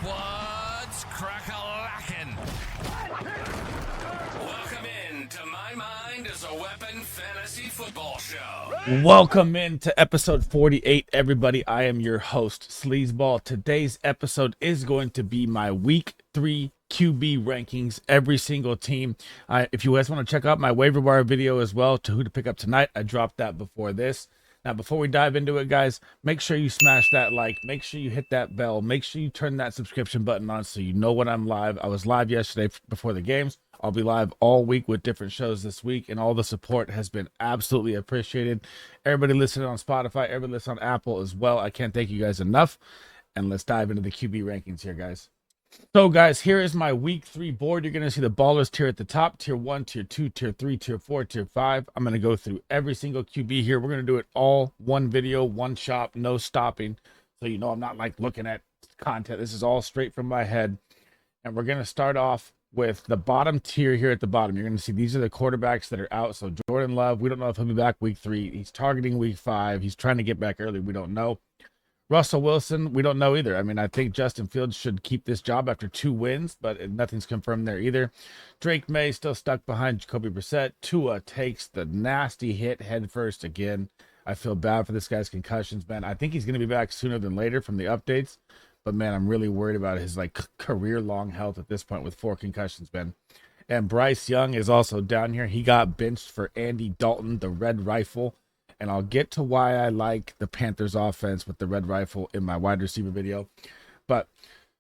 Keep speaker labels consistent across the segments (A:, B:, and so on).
A: What's crack-a-lackin'? Welcome in to My Mind is a Weapon Fantasy Football Show.
B: Welcome into episode 48, everybody. I am your host, SleezBall. Today's episode is going to be my week 3 QB rankings, every single team. If you guys want to check out my waiver wire video as well to who to pick up tonight, I dropped that before this. Now, before we dive into it, guys, make sure you smash that like, make sure you hit that bell, make sure you turn that subscription button on so you know when I'm live. I was live yesterday before the games. I'll be live all week with different shows this week, and all the support has been absolutely appreciated. Everybody listening on Spotify, everybody listening on Apple as well. I can't thank you guys enough. And let's dive into the QB rankings here, guys. So, guys, here is my week 3 board. You're going to see the ballers tier at the top, tier 1, tier 2, tier 3, tier 4, tier 5. I'm going to go through every single QB here. We're going to do it all one video, one shot, no stopping. So, you know, I'm not like looking at content. This is all straight from my head. And we're going to start off with the bottom tier here at the bottom. You're going to see these are the quarterbacks that are out. So, Jordan Love, we don't know if he'll be back week 3. He's targeting week 5. He's trying to get back early. We don't know. Russell Wilson, we don't know either. I mean, I think Justin Fields should keep this job after 2 wins, but nothing's confirmed there either. Drake May still stuck behind Jacoby Brissett. Tua takes the nasty hit head first again. I feel bad for this guy's concussions, man. I think he's going to be back sooner than later from the updates, but man, I'm really worried about his like career-long health at this point with 4 concussions, man. And Bryce Young is also down here. He got benched for Andy Dalton, the Red Rifle. And I'll get to why I like the Panthers offense with the Red Rifle in my wide receiver video. But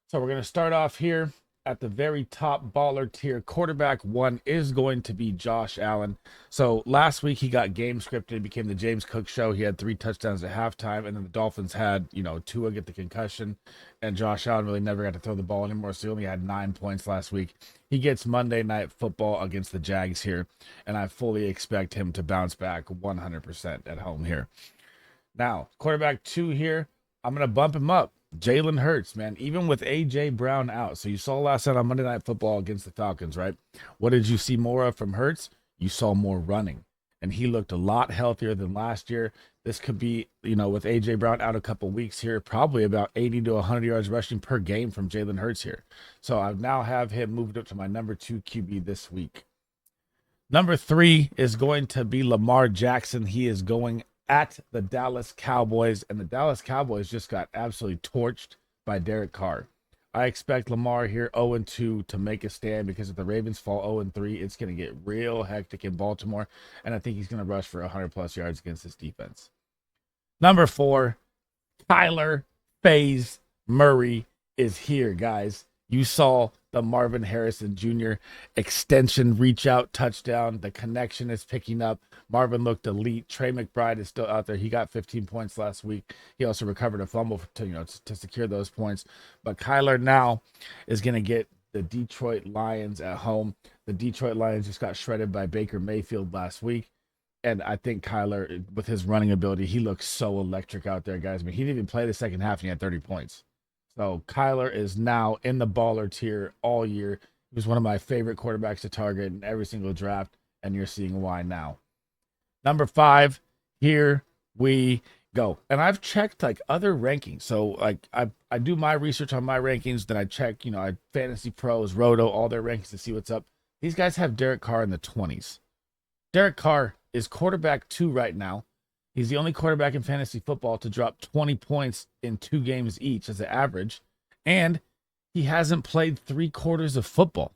B: so we're going to start off here at the very top baller tier. Quarterback 1 is going to be Josh Allen. So last week he got game scripted. It became the James Cook show. He had 3 touchdowns at halftime. And then the Dolphins had, Tua get the concussion. And Josh Allen really never got to throw the ball anymore. So he only had 9 points last week. He gets Monday Night Football against the Jags here. And I fully expect him to bounce back 100% at home here. Now, quarterback 2 here, I'm going to bump him up. Jalen Hurts, man, even with A.J. Brown out. So you saw last night on Monday Night Football against the Falcons, right? What did you see more of from Hurts? You saw more running. And he looked a lot healthier than last year. This could be, with A.J. Brown out a couple weeks here, probably about 80 to 100 yards rushing per game from Jalen Hurts here. So I now have him moved up to my number 2 QB this week. Number 3 is going to be Lamar Jackson. He is going at the Dallas Cowboys, and the Dallas Cowboys just got absolutely torched by Derek Carr. I expect Lamar here 0-2 to make a stand, because if the Ravens fall 0-3, it's going to get real hectic in Baltimore, and I think he's going to rush for 100-plus yards against this defense. Number 4, Kyler Faze Murray is here, guys. You saw the Marvin Harrison Jr. extension reach out touchdown. The connection is picking up. Marvin looked elite. Trey McBride is still out there. He got 15 points last week. He also recovered a fumble to secure those points. But Kyler now is going to get the Detroit Lions at home. The Detroit Lions just got shredded by Baker Mayfield last week. And I think Kyler, with his running ability, he looks so electric out there, guys. I mean, he didn't even play the second half and he had 30 points. So Kyler is now in the baller tier all year. He was one of my favorite quarterbacks to target in every single draft, and you're seeing why now. Number 5, here we go. And I've checked like other rankings. So like I do my research on my rankings, then I check, I Fantasy Pros, Roto, all their rankings to see what's up. These guys have Derek Carr in the 20s. Derek Carr is quarterback 2 right now. He's the only quarterback in fantasy football to drop 20 points in 2 games each as an average. And he hasn't played 3 quarters of football.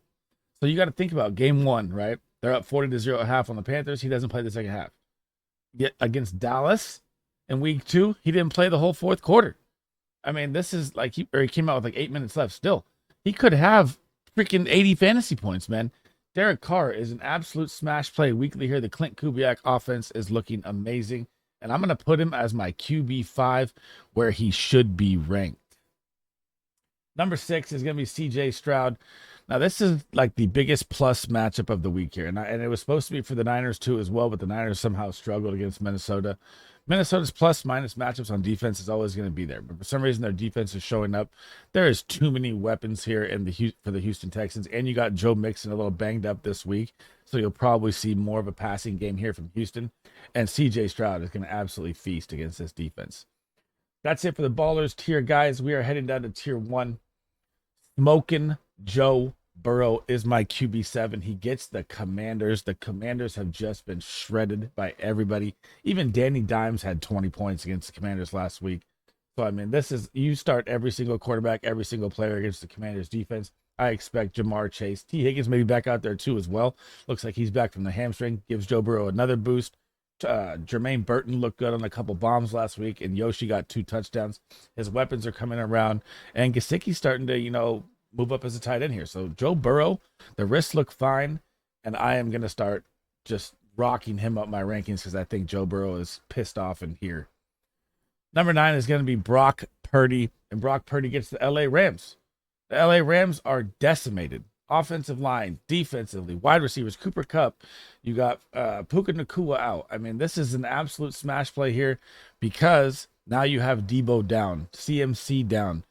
B: So you got to think about game 1, right? They're up 40-0 at half on the Panthers. He doesn't play the second half. Yet against Dallas in week 2, he didn't play the whole 4th quarter. I mean, this is like he came out with like 8 minutes left still. He could have freaking 80 fantasy points, man. Derek Carr is an absolute smash play weekly here. The Clint Kubiak offense is looking amazing. And I'm going to put him as my QB 5 where he should be ranked. Number 6 is going to be C.J. Stroud. Now, this is like the biggest plus matchup of the week here. And it was supposed to be for the Niners too as well, but the Niners somehow struggled against Minnesota. Minnesota's plus-minus matchups on defense is always going to be there. But for some reason, their defense is showing up. There is too many weapons here for the Houston Texans. And you got Joe Mixon a little banged up this week. So you'll probably see more of a passing game here from Houston. And C.J. Stroud is going to absolutely feast against this defense. That's it for the Ballers tier, guys. We are heading down to tier 1. Smoking Joe Burrow is my QB7. He gets the Commanders. The Commanders have just been shredded by everybody. Even Danny Dimes had 20 points against the Commanders last week. So, I mean, this is, you start every single quarterback, every single player against the Commanders defense. I expect Jamar Chase. T. Higgins maybe back out there too as well. Looks like he's back from the hamstring. Gives Joe Burrow another boost. Jermaine Burton looked good on a couple bombs last week, and Yoshi got 2 touchdowns. His weapons are coming around, and Gesicki's starting to, move up as a tight end here. So Joe Burrow, the risks look fine, and I am going to start just rocking him up my rankings because I think Joe Burrow is pissed off in here. Number 9 is going to be Brock Purdy, and Brock Purdy gets the LA Rams. The LA Rams are decimated. Offensive line, defensively, wide receivers, Cooper Kupp. You got Puka Nacua out. I mean, this is an absolute smash play here because now you have Debo down, CMC down.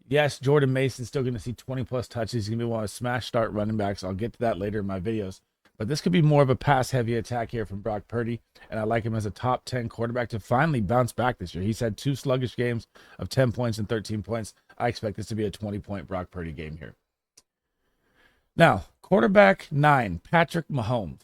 B: Yes, Jordan Mason's still going to see 20-plus touches. He's going to be one of smash start running backs. I'll get to that later in my videos. But this could be more of a pass-heavy attack here from Brock Purdy, and I like him as a top 10 quarterback to finally bounce back this year. He's had 2 sluggish games of 10 points and 13 points. I expect this to be a 20-point Brock Purdy game here. Now, quarterback 9, Patrick Mahomes.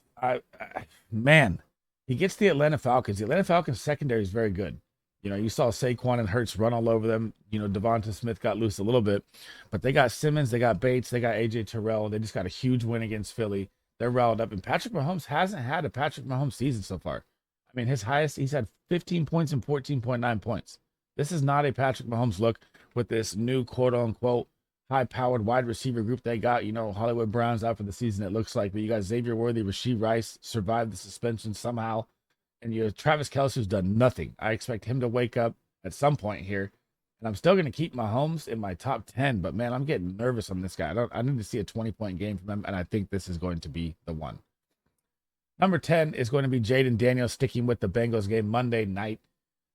B: Man, he gets the Atlanta Falcons. The Atlanta Falcons secondary is very good. You saw Saquon and Hurts run all over them. Devonta Smith got loose a little bit, but they got Simmons, they got Bates, they got AJ Terrell. They just got a huge win against Philly. They're riled up, and Patrick Mahomes hasn't had a Patrick Mahomes season so far. I mean, his highest, he's had 15 points and 14.9 points. This is not a Patrick Mahomes look with this new quote-unquote high-powered wide receiver group they got. Hollywood Brown's out for the season, it looks like. But you got Xavier Worthy, Rashee Rice survived the suspension somehow. And you have Travis Kelce, who's done nothing. I expect him to wake up at some point here. And I'm still going to keep Mahomes in my top 10. But, man, I'm getting nervous on this guy. I need to see a 20-point game from him. And I think this is going to be the one. Number 10 is going to be Jaden Daniels sticking with the Bengals game Monday night.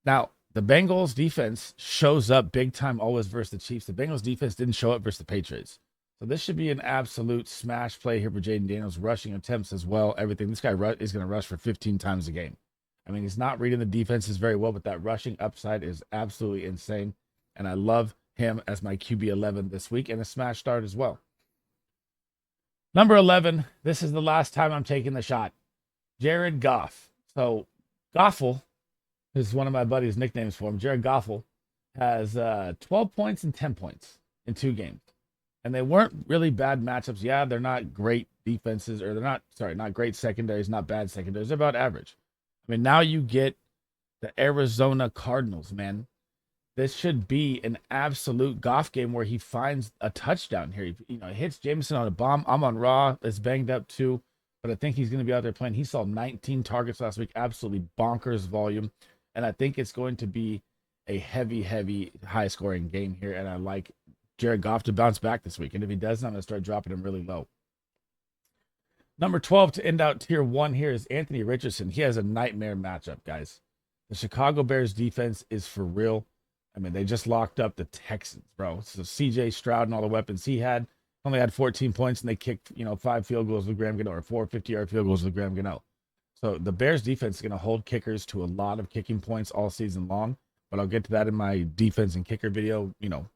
B: Now, the Bengals defense shows up big time always versus the Chiefs. The Bengals defense didn't show up versus the Patriots. So this should be an absolute smash play here for Jaden Daniels. Rushing attempts as well. Everything. This guy is going to rush for 15 times a game. I mean, he's not reading the defenses very well, but that rushing upside is absolutely insane. And I love him as my QB11 this week and a smash start as well. Number 11, this is the last time I'm taking the shot. Jared Goff. So Goffle is one of my buddy's nicknames for him. Jared Goffle has 12 points and 10 points in 2 games. And they weren't really bad matchups. Yeah, they're not great defenses, or not great secondaries, not bad secondaries. They're about average. I mean, now you get the Arizona Cardinals, man. This should be an absolute Goff game where he finds a touchdown here. He hits Jameson on a bomb. Amon-Ra is banged up too, but I think he's going to be out there playing. He saw 19 targets last week, absolutely bonkers volume. And I think it's going to be a heavy, high-scoring game here. And I like Jared Goff to bounce back this week. And if he doesn't, I'm going to start dropping him really low. Number 12 to end out tier 1 here is Anthony Richardson. He has a nightmare matchup, guys. The Chicago Bears defense is for real. I mean, they just locked up the Texans, bro. So CJ Stroud and all the weapons he had only had 14 points, and they kicked, 5 field goals with Graham Gano, or 4 50-yard field goals with Graham Gano. So the Bears defense is going to hold kickers to a lot of kicking points all season long. But I'll get to that in my defense and kicker video,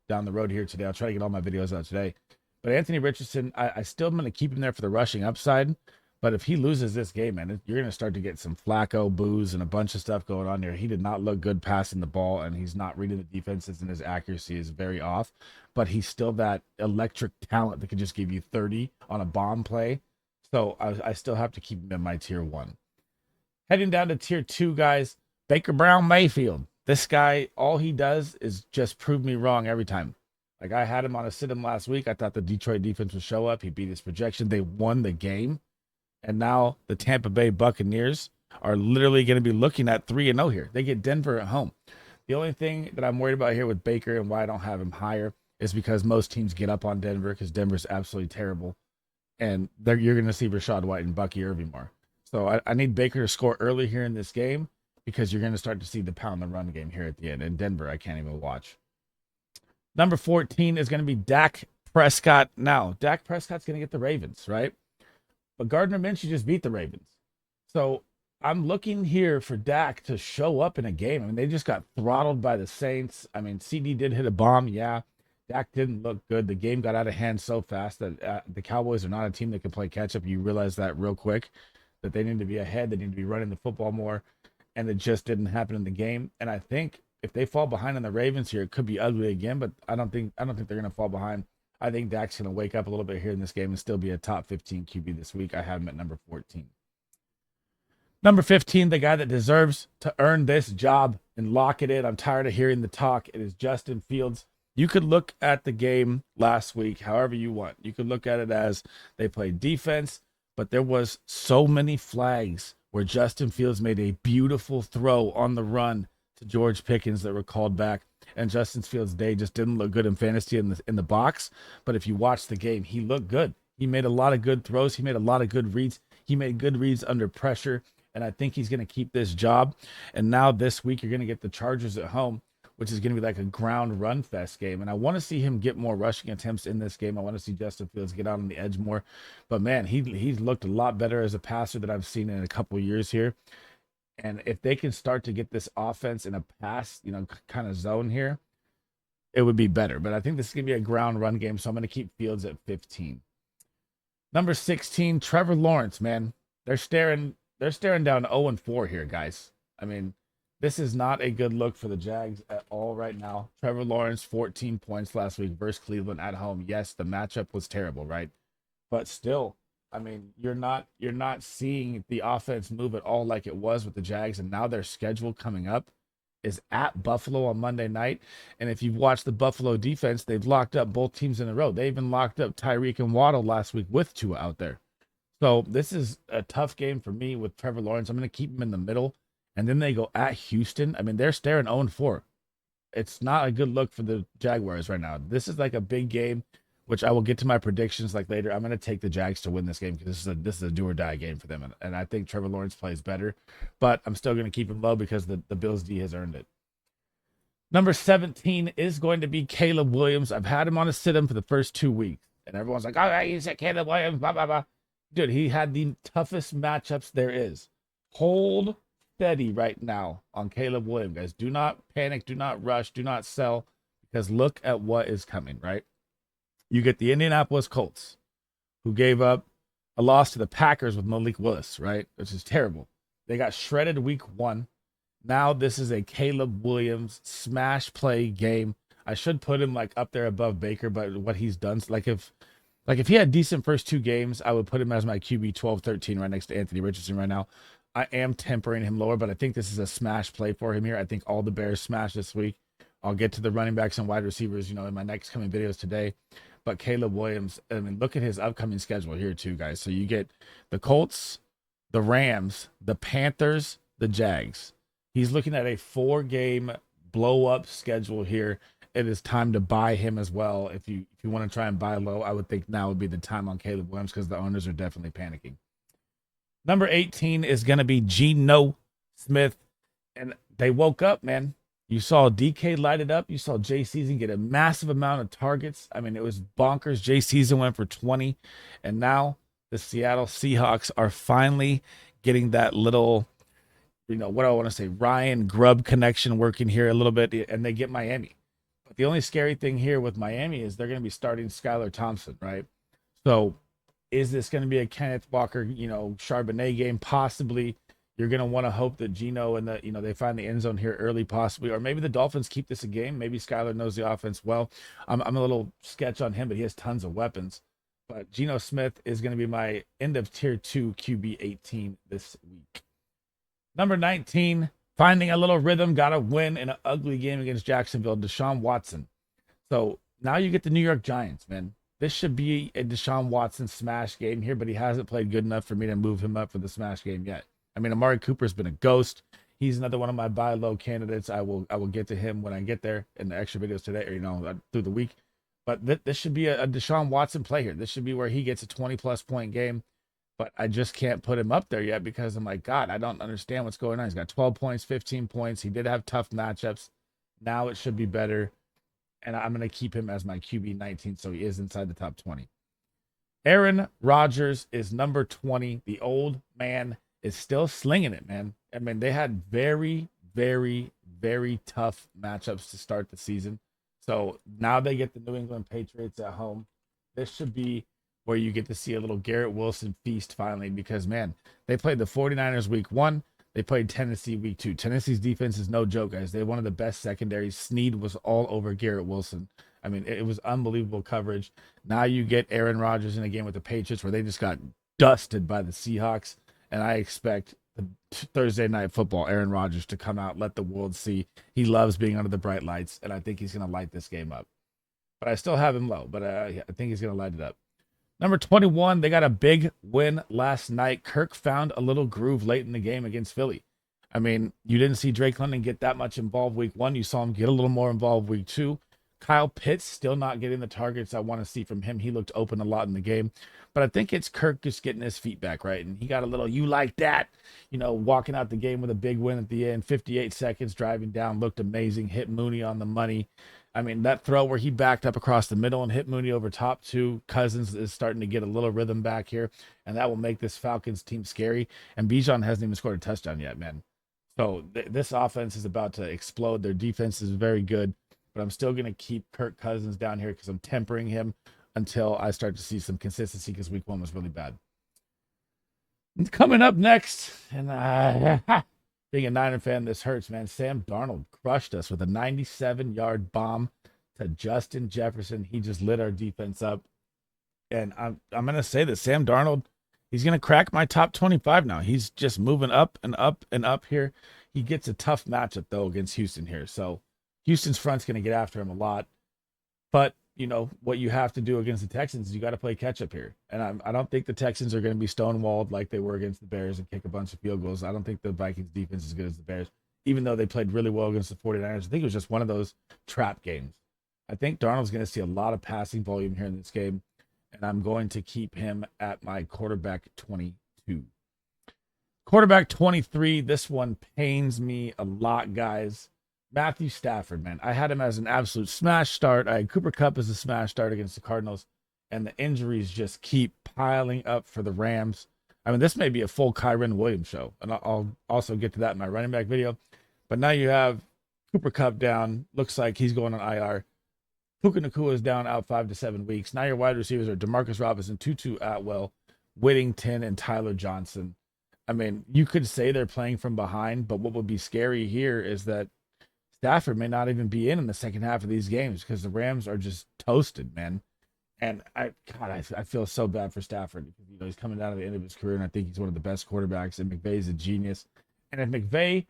B: down the road here today. I'll try to get all my videos out today. But Anthony Richardson, I still am going to keep him there for the rushing upside. But if he loses this game, man, you're going to start to get some Flacco boos and a bunch of stuff going on there. He did not look good passing the ball, and he's not reading the defenses, and his accuracy is very off. But he's still that electric talent that could just give you 30 on a bomb play. So I still have to keep him in my tier 1. Heading down to tier 2, guys, Baker Brown Mayfield. This guy, all he does is just prove me wrong every time. Like, I had him on a sit-em last week. I thought the Detroit defense would show up. He beat his projection. They won the game. And now the Tampa Bay Buccaneers are literally going to be looking at 3-0 here. They get Denver at home. The only thing that I'm worried about here with Baker and why I don't have him higher is because most teams get up on Denver because Denver's absolutely terrible. And you're going to see Rashad White and Bucky Irving more. So I need Baker to score early here in this game because you're going to start to see the pound and run game here at the end. And Denver, I can't even watch. Number 14 is going to be Dak Prescott. Now, Dak Prescott's going to get the Ravens, right? But Gardner Minshew just beat the Ravens. So I'm looking here for Dak to show up in a game. I mean, they just got throttled by the Saints. I mean, CD did hit a bomb, yeah. Dak didn't look good. The game got out of hand so fast that the Cowboys are not a team that can play catch up. You realize that real quick, that they need to be ahead. They need to be running the football more, and it just didn't happen in the game. And I think if they fall behind on the Ravens here, it could be ugly again. But I don't think they're going to fall behind. I think Dak's going to wake up a little bit here in this game and still be a top 15 QB this week. I have him at number 14. Number 15, the guy that deserves to earn this job and lock it in. I'm tired of hearing the talk. It is Justin Fields. You could look at the game last week however you want. You could look at it as they played defense, but there was so many flags where Justin Fields made a beautiful throw on the run to George Pickens that were called back. And Justin Fields' day just didn't look good in fantasy in the box. But if you watch the game, he looked good. He made a lot of good throws. He made a lot of good reads. He made good reads under pressure. And I think he's going to keep this job. And now this week, you're going to get the Chargers at home, which is going to be like a ground run fest game. And I want to see him get more rushing attempts in this game. I want to see Justin Fields get out on the edge more. But man, he's looked a lot better as a passer that I've seen in a couple of years here. And if they can start to get this offense in a pass, kind of zone here, it would be better. But I think this is going to be a ground run game. So I'm going to keep Fields at 15. Number 16, Trevor Lawrence, man. They're staring down 0-4 here, guys. I mean, this is not a good look for the Jags at all right now. Trevor Lawrence, 14 points last week versus Cleveland at home. Yes, the matchup was terrible, right? But still, I mean, you're not seeing the offense move at all like it was with the Jags, and now their schedule coming up is at Buffalo on Monday night. And if you've watched the Buffalo defense, they've locked up both teams in a row. They even locked up Tyreek and Waddle last week with Tua out there. So this is a tough game for me with Trevor Lawrence. I'm going to keep him in the middle. And then they go at Houston. I mean, they're staring 0-4. It's not a good look for the Jaguars right now. This is like a big game, which I will get to my predictions like later. I'm going to take the Jags to win this game because this is a do or die game for them. And I think Trevor Lawrence plays better. But I'm still going to keep him low because the Bills D has earned it. Number 17 is going to be Caleb Williams. I've had him on a sit-in for the first 2 weeks. And everyone's like, oh, you said Caleb Williams, blah, blah, blah. Dude, he had the toughest matchups there is. Hold steady right now on Caleb Williams, guys. Do not panic. Do not rush. Do not sell. Because look at what is coming, right? You get the Indianapolis Colts, who gave up a loss to the Packers with Malik Willis, right? Which is terrible. They got shredded week 1. Now this is a Caleb Williams smash play game. I should put him like up there above Baker, but what he's done, like if he had decent first 2 games, I would put him as my QB 12-13 right next to Anthony Richardson right now. I am tempering him lower, but I think this is a smash play for him here. I think all the Bears smash this week. I'll get to the running backs and wide receivers, in my next coming videos today. But Caleb Williams, I mean, look at his upcoming schedule here too, guys. So you get the Colts, the Rams, the Panthers, the Jags. He's looking at a 4-game blow-up schedule here. It is time to buy him as well. If you want to try and buy low, I would think now would be the time on Caleb Williams because the owners are definitely panicking. Number 18 is going to be Geno Smith. And they woke up, man. You saw DK light it up. You saw Jay Season get a massive amount of targets. I mean, it was bonkers. Jay Season went for 20. And now the Seattle Seahawks are finally getting that little, what do I want to say, Ryan Grubb connection working here a little bit. And they get Miami. But the only scary thing here with Miami is they're going to be starting Skylar Thompson, right? So is this going to be a Kenneth Walker, Charbonnet game? Possibly. You're going to want to hope that Geno and they find the end zone here early, possibly. Or maybe the Dolphins keep this a game. Maybe Skylar knows the offense well. I'm a little sketch on him, but he has tons of weapons. But Geno Smith is going to be my end of tier 2 QB 18 this week. Number 19, finding a little rhythm, got a win in an ugly game against Jacksonville, Deshaun Watson. So now you get the New York Giants, man. This should be a Deshaun Watson smash game here, but he hasn't played good enough for me to move him up for the smash game yet. I mean, Amari Cooper's been a ghost. He's another one of my buy low candidates. I will get to him when I get there in the extra videos today, or through the week. But this should be a Deshaun Watson play here. This should be where he gets a 20+ point game. But I just can't put him up there yet because I'm like, God, I don't understand what's going on. He's got 12 points, 15 points. He did have tough matchups. Now it should be better. And I'm going to keep him as my QB 19, so he is inside the top 20. Aaron Rodgers is number 20. The old man is still slinging it, man. I mean, they had very, very, very tough matchups to start the season. So now they get the New England Patriots at home. This should be where you get to see a little Garrett Wilson feast finally because, man, they played the 49ers week one. They played Tennessee week two. Tennessee's defense is no joke, guys. They're one of the best secondaries. Snead was all over Garrett Wilson. I mean, it was unbelievable coverage. Now you get Aaron Rodgers in a game with the Patriots where they just got dusted by the Seahawks. And I expect the Thursday night football, Aaron Rodgers to come out, let the world see he loves being under the bright lights. And I think he's going to light this game up. But I still have him low, but I think he's going to light it up. Number 21, they got a big win last night. Kirk found a little groove late in the game against Philly. I mean, you didn't see Drake London get that much involved week one. You saw him get a little more involved week two. Kyle Pitts still not getting the targets I want to see from him. He looked open a lot in the game. But I think it's Kirk just getting his feet back, right? And he got a little, you like that, walking out the game with a big win at the end. 58 seconds driving down, looked amazing. Hit Mooney on the money. I mean, that throw where he backed up across the middle and hit Mooney over top two. Cousins is starting to get a little rhythm back here, and that will make this Falcons team scary. And Bijan hasn't even scored a touchdown yet, man. So this offense is about to explode. Their defense is very good, but I'm still going to keep Kirk Cousins down here because I'm tempering him until I start to see some consistency because week one was really bad. Coming up next, and being a Niner fan, this hurts, man. Sam Darnold crushed us with a 97-yard bomb to Justin Jefferson. He just lit our defense up. And I'm going to say that Sam Darnold, he's going to crack my top 25 now. He's just moving up and up and up here. He gets a tough matchup, though, against Houston here. So Houston's front's going to get after him a lot. But, what you have to do against the Texans is you got to play catch-up here. And I don't think the Texans are going to be stonewalled like they were against the Bears and kick a bunch of field goals. I don't think the Vikings defense is as good as the Bears, even though they played really well against the 49ers. I think it was just one of those trap games. I think Darnold's going to see a lot of passing volume here in this game, and I'm going to keep him at my quarterback 22. Quarterback 23, this one pains me a lot, guys. Matthew Stafford, man. I had him as an absolute smash start. I had Cooper Kupp as a smash start against the Cardinals, and the injuries just keep piling up for the Rams. I mean, this may be a full Kyren Williams show, and I'll also get to that in my running back video. But now you have Cooper Kupp down. Looks like he's going on IR. Puka Nacua is down out 5 to 7 weeks. Now your wide receivers are DeMarcus Robinson, Tutu Atwell, Whittington, and Tyler Johnson. I mean, you could say they're playing from behind, but what would be scary here is that Stafford may not even be in the second half of these games because the Rams are just toasted, man. And I feel so bad for Stafford because he's coming down to the end of his career, and I think he's one of the best quarterbacks. And McVay's a genius. And if McVay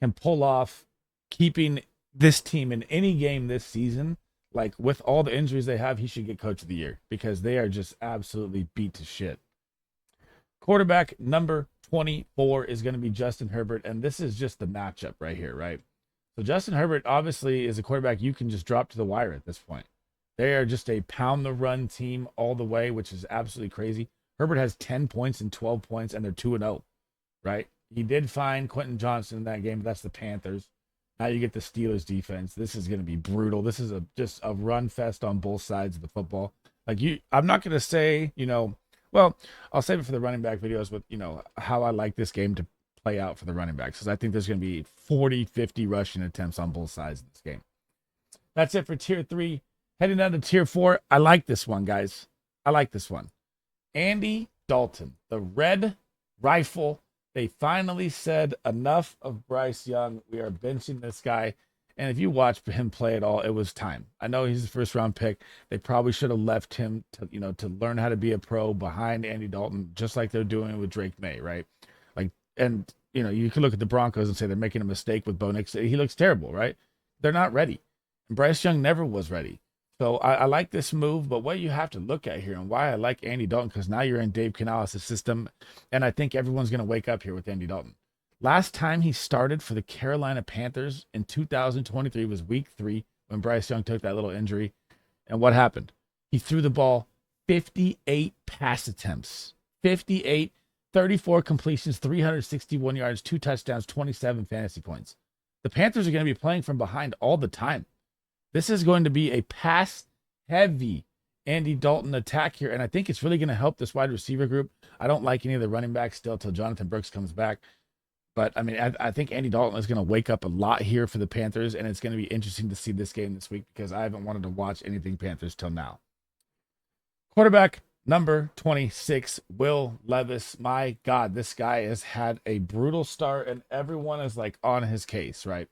B: can pull off keeping this team in any game this season, like with all the injuries they have, he should get Coach of the Year because they are just absolutely beat to shit. Quarterback number 24 is going to be Justin Herbert, and this is just the matchup right here, right? So Justin Herbert obviously is a quarterback you can just drop to the wire at this point. They are just a pound the run team all the way, which is absolutely crazy. Herbert has 10 points and 12 points, and they're 2-0, right? He did find Quentin Johnson in that game, but that's the Panthers. Now you get the Steelers defense. This is going to be brutal. This is just a run fest on both sides of the football. I'm not going to say, well, I'll save it for the running back videos with, how I like this game to play out for the running backs because I think there's going to be 40, 50 rushing attempts on both sides of this game. That's it for tier 3. Heading down to tier 4. I like this one, guys. I like this one. Andy Dalton, the red rifle. They finally said enough of Bryce Young. We are benching this guy. And if you watch him play at all, it was time. I know he's a first round pick. They probably should have left him to learn how to be a pro behind Andy Dalton, just like they're doing with Drake May, right? And you can look at the Broncos and say they're making a mistake with Bo Nix. He looks terrible, right? They're not ready. And Bryce Young never was ready. So I like this move, but what you have to look at here and why I like Andy Dalton, because now you're in Dave Canales' system, and I think everyone's going to wake up here with Andy Dalton. Last time he started for the Carolina Panthers in 2023 was week 3 when Bryce Young took that little injury. And what happened? He threw the ball 58 pass attempts. 58, 34 completions, 361 yards, 2 touchdowns, 27 fantasy points. The Panthers are going to be playing from behind all the time. This is going to be a pass-heavy Andy Dalton attack here, and I think it's really going to help this wide receiver group. I don't like any of the running backs still till Jonathan Brooks comes back. But I mean, I think Andy Dalton is going to wake up a lot here for the Panthers, and it's going to be interesting to see this game this week because I haven't wanted to watch anything Panthers till now. Quarterback number 26, Will Levis. My God, this guy has had a brutal start, and everyone is like on his case, right?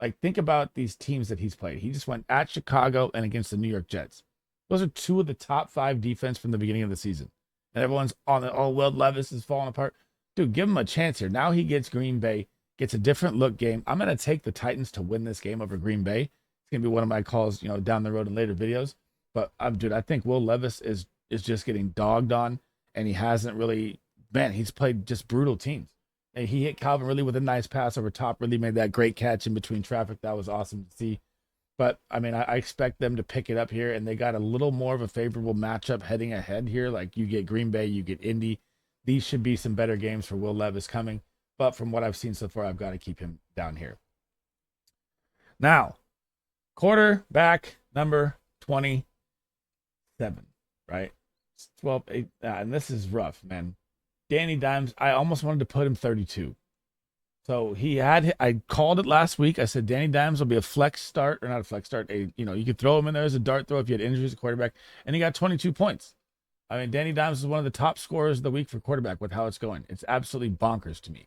B: Like, think about these teams that he's played. He just went at Chicago and against the New York Jets. Those are two of the top 5 defense from the beginning of the season. And everyone's on it. Oh, Will Levis is falling apart. Dude, give him a chance here. Now he gets Green Bay, gets a different look game. I'm going to take the Titans to win this game over Green Bay. It's going to be one of my calls, down the road in later videos. But, dude, I think Will Levis is just getting dogged on, and he hasn't really, he's played just brutal teams. And he hit Calvin really with a nice pass over top, really made that great catch in between traffic. That was awesome to see. But, I mean, I expect them to pick it up here, and they got a little more of a favorable matchup heading ahead here. Like, you get Green Bay, you get Indy. These should be some better games for Will Levis coming. But from what I've seen so far, I've got to keep him down here. Now, quarterback number 27, right? 12, 8, and this is rough, man. Danny Dimes, I almost wanted to put him 32. So I called it last week. I said Danny Dimes will be a flex start, or not a flex start. You could throw him in there as a dart throw if you had injuries at quarterback, and he got 22 points. I mean, Danny Dimes is one of the top scorers of the week for quarterback with how it's going. It's absolutely bonkers to me.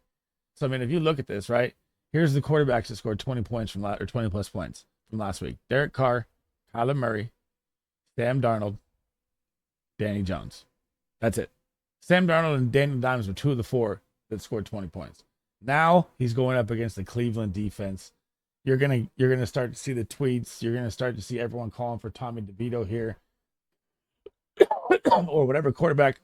B: So, I mean, if you look at this, right, here's the quarterbacks that scored 20 points or 20 plus points from last week. Derek Carr, Kyler Murray, Sam Darnold, Danny Jones. That's it. Sam Darnold and Danny Dimes were 2 of the 4 that scored 20 points. Now he's going up against the Cleveland defense. You're gonna start to see the tweets. You're gonna start to see everyone calling for Tommy DeVito here, or whatever quarterback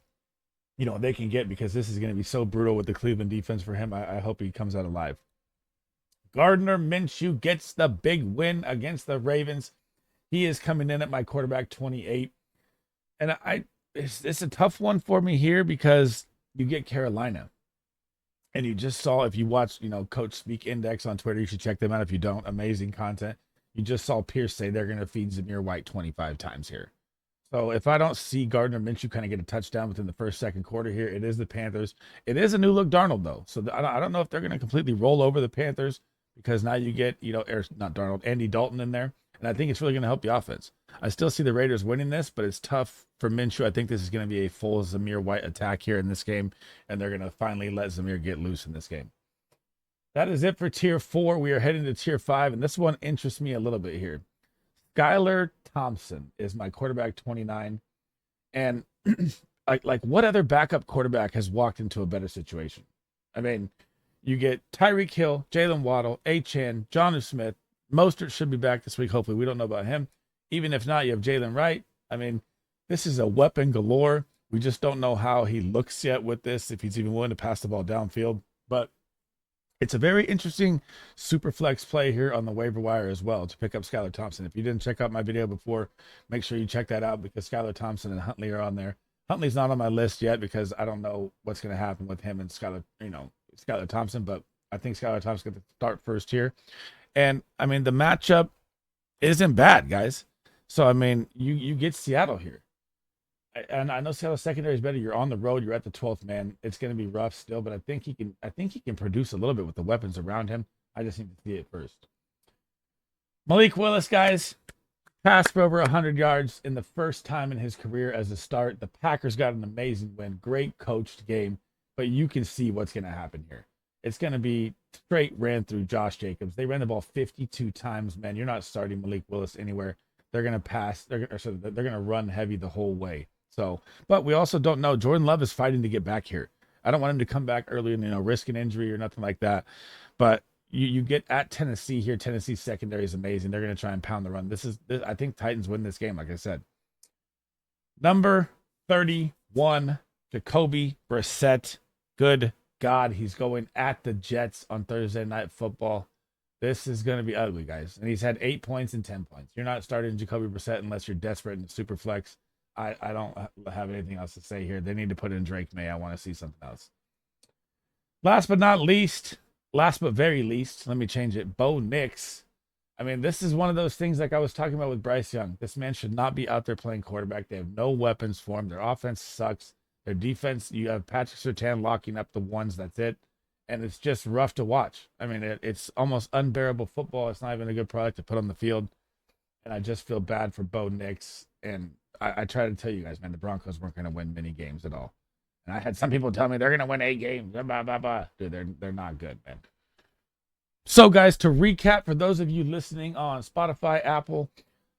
B: they can get, because this is going to be so brutal with the Cleveland defense for him. I hope he comes out alive. Gardner Minshew gets the big win against the Ravens. He is coming in at my quarterback 28, and it's a tough one for me here because you get Carolina. And you just saw, if you watch, Coach Speak Index on Twitter, you should check them out if you don't. Amazing content. You just saw Pierce say they're going to feed Zamir White 25 times here. So if I don't see Gardner Minshew kind of get a touchdown within the first, second quarter here, it is the Panthers. It is a new look Darnold, though. So I don't know if they're going to completely roll over the Panthers, because now you get, not Darnold, Andy Dalton in there. And I think it's really going to help the offense. I still see the Raiders winning this, but it's tough for Minshew. I think this is going to be a full Zamir White attack here in this game, and they're going to finally let Zamir get loose in this game. That is it for Tier 4. We are heading to Tier 5, and this one interests me a little bit here. Skylar Thompson is my quarterback 29. And like what other backup quarterback has walked into a better situation? I mean, you get Tyreek Hill, Jalen Waddle, Achane, Jonnu Smith. Mostert should be back this week. Hopefully, we don't know about him. Even if not, you have Jalen Wright. I mean, this is a weapon galore. We just don't know how he looks yet with this, if he's even willing to pass the ball downfield. But it's a very interesting super flex play here on the waiver wire as well to pick up Skylar Thompson. If you didn't check out my video before, make sure you check that out, because Skylar Thompson and Huntley are on there. Huntley's not on my list yet because I don't know what's going to happen with him and Skylar Thompson, but I think Skylar Thompson's going to start first here. And I mean, the matchup isn't bad, guys. So I mean, you get Seattle here. And I know Seattle's secondary is better. You're on the road. You're at the 12th man. It's going to be rough still, but I think he can produce a little bit with the weapons around him. I just need to see it first. Malik Willis, guys, passed for over 100 yards in the first time in his career as a start. The Packers got an amazing win. Great coached game, but you can see what's going to happen here. It's going to be straight ran through Josh Jacobs. They ran the ball 52 times, man. You're not starting Malik Willis anywhere. They're going to pass. They're going to run heavy the whole way. So, but we also don't know. Jordan Love is fighting to get back here. I don't want him to come back early and, risk an injury or nothing like that. But you get at Tennessee here. Tennessee's secondary is amazing. They're going to try and pound the run. I think Titans win this game, like I said. Number 31, Jacoby Brissett. Good God, he's going at the Jets on Thursday Night Football. This is going to be ugly, guys. And he's had 8 points and 10 points. You're not starting Jacoby Brissett unless you're desperate in the super flex. I don't have anything else to say here. They need to put in Drake May. I want to see something else. Last but very least, let me change it. Bo Nix. I mean, this is one of those things like I was talking about with Bryce Young. This man should not be out there playing quarterback. They have no weapons for him. Their offense sucks. Their defense, you have Patrick Surtain locking up the ones. That's it. and it's just rough to watch. I mean, it's almost unbearable football. It's not even a good product to put on the field, and I just feel bad for Bo Nix. And I try to tell you guys, man, the Broncos weren't going to win many games at all. And I had some people tell me they're going to win 8 games. Blah, blah, blah. Dude, they're not good, man. So, guys, to recap, for those of you listening on Spotify, Apple,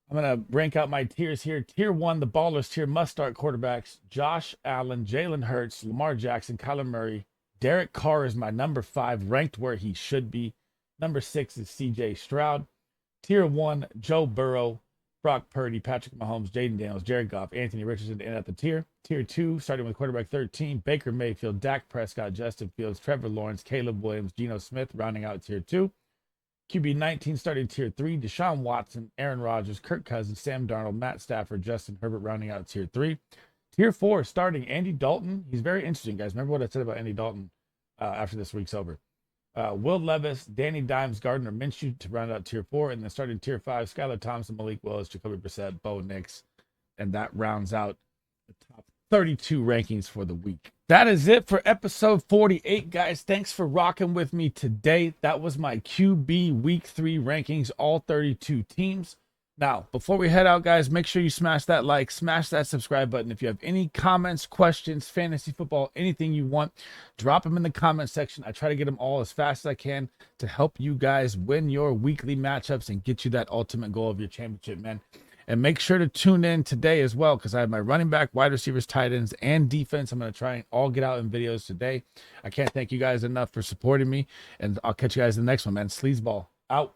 B: I'm going to rank out my tiers here. Tier 1, the Ballers tier, must-start quarterbacks. Josh Allen, Jalen Hurts, Lamar Jackson, Kyler Murray. Derek Carr is my number 5, ranked where he should be. Number 6 is C.J. Stroud. Tier 1, Joe Burrow, Brock Purdy, Patrick Mahomes, Jaden Daniels, Jared Goff, Anthony Richardson to end at the tier. Tier 2, starting with quarterback 13, Baker Mayfield, Dak Prescott, Justin Fields, Trevor Lawrence, Caleb Williams, Geno Smith, rounding out tier 2. QB 19, starting tier 3, Deshaun Watson, Aaron Rodgers, Kirk Cousins, Sam Darnold, Matt Stafford, Justin Herbert, rounding out tier 3. Tier 4, starting Andy Dalton. He's very interesting, guys. Remember what I said about Andy Dalton after this week's over. Will Levis, Danny Dimes, Gardner Minshew to round out tier 4, and then starting tier 5, Skylar Thompson, Malik Willis, Jacoby Brissett, Bo Nix, and that rounds out the top 32 rankings for the week. That is it for episode 48, guys. Thanks for rocking with me today. That was my QB week 3 rankings, all 32 teams. Now, before we head out, guys, make sure you smash that like, smash that subscribe button. If you have any comments, questions, fantasy football, anything you want, drop them in the comment section. I try to get them all as fast as I can to help you guys win your weekly matchups and get you that ultimate goal of your championship, man. And make sure to tune in today as well, because I have my running back, wide receivers, tight ends, and defense. I'm going to try and all get out in videos today. I can't thank you guys enough for supporting me, and I'll catch you guys in the next one, man. SleezBall out.